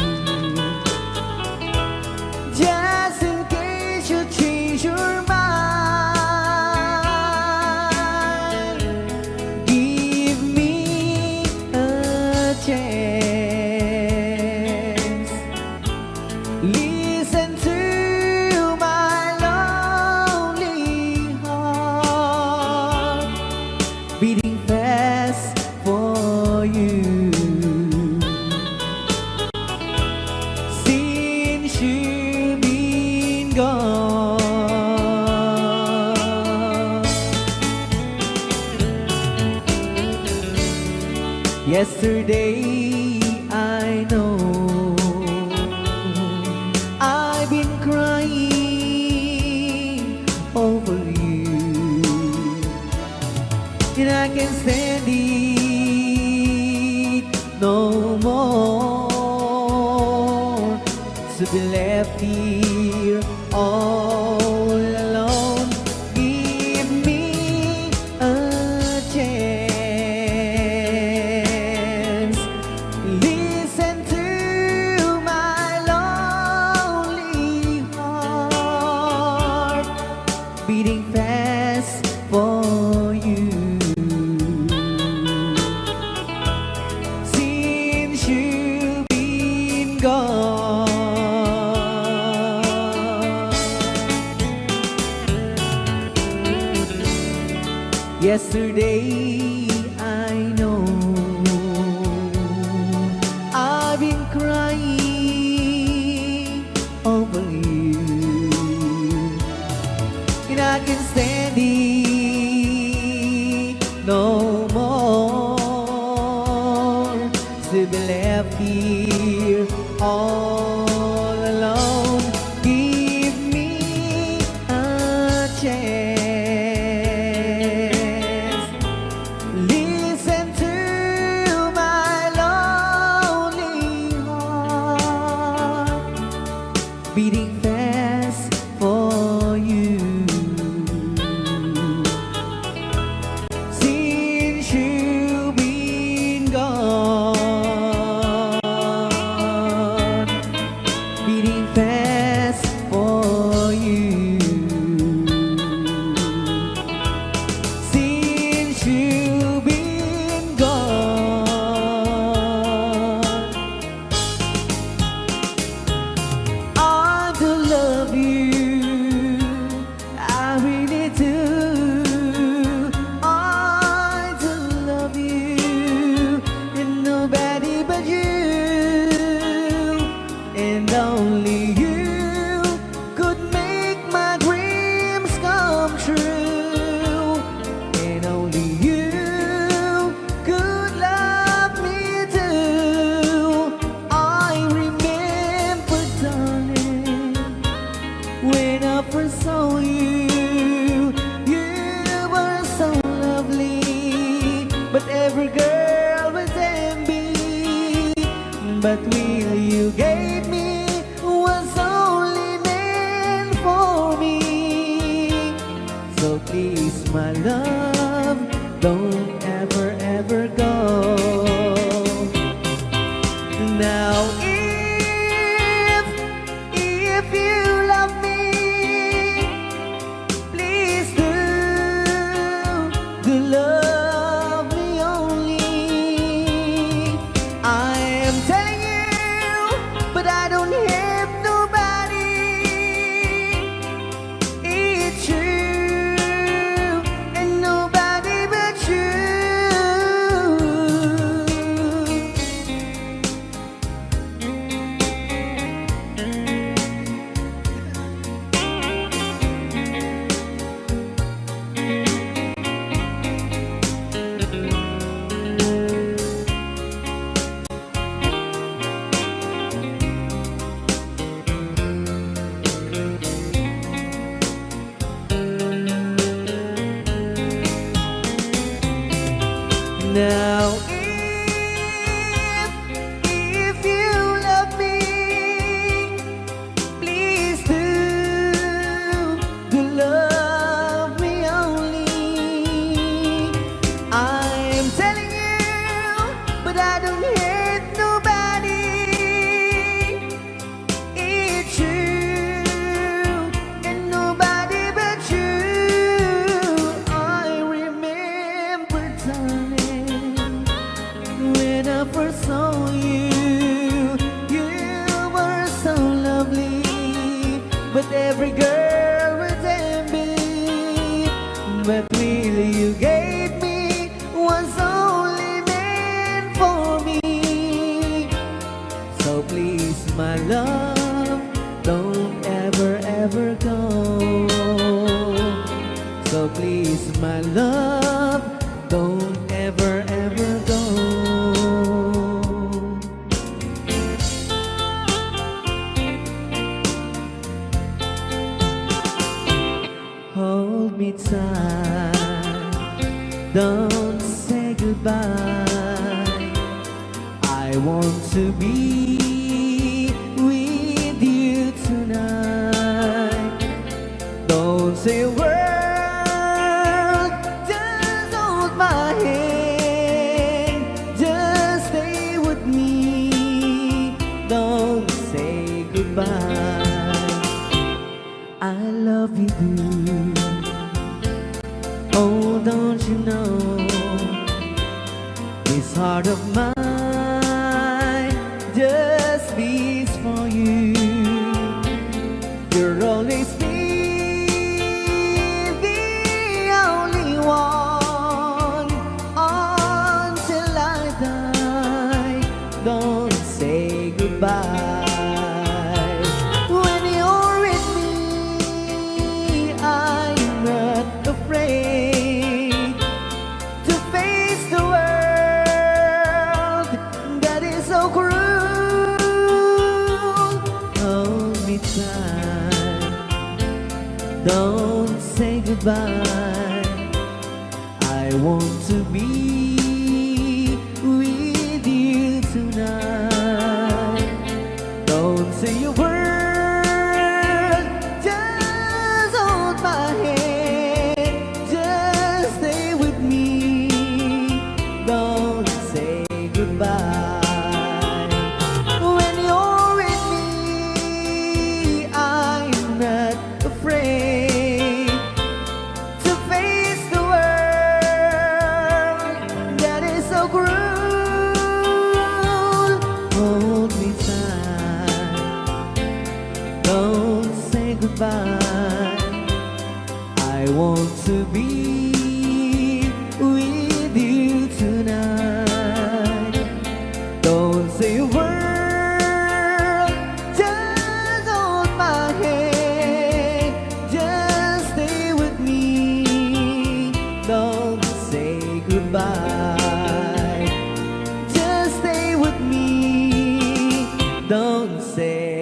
Yesterday I know I've been crying over you, and I can't stand it no more to be left here all alone. Give me a chance. Listen to my lonely heart beating fast for you. Since you've been gone, yesterday I know I've been crying over you, and I can't stand it no more to be left here all alone. Give me a chance. Listen to my lonely heart beating fast for you. Since you've been gone, beating fast for you. Since you've been gone, I do love you, I really do. I do love you, and nobody but you, and only you could make my dreams come true, and only you could love me too. I remember, darling, when I first saw you, you were so lovely, but every girl was envy. But will you gave me was only meant for me. So please, my love, don't ever, ever go. Now if you love me, please do love me only. I am telling you, but I don't have nobody. It's you and nobody but you. Now if you love me, please do love me only. I'm telling you, but I don't hate nobody. It's you and nobody but you. I remember, darling, when I first saw you, you were so lovely, but every girl was envy. But really you gave me was only meant for me. So please, my love, don't ever, ever go. So please, my love, don't ever, ever go. goodbye. I want to be with you tonight. Don't say a word, just hold my hand. Just stay with me. Don't say goodbye. I love you, boo. Oh, don't you know, this heart of mine just beats for you. You'll always be the only one until I die. Don't say goodbye. When you're with me, I'm not afraid to face the world that is so cruel. Hold me tight, don't say goodbye. I want to be with you tonight. Don't say a word, just hold my hand. Just stay with me. Don't say goodbye. When you're with me, I'm not afraid to face the world that is so cruel. Hold me tight, don't say goodbye. I want to be with you tonight. Don't say a word, just hold my hand. Just stay with me. Don't say goodbye. Just stay with me. Don't say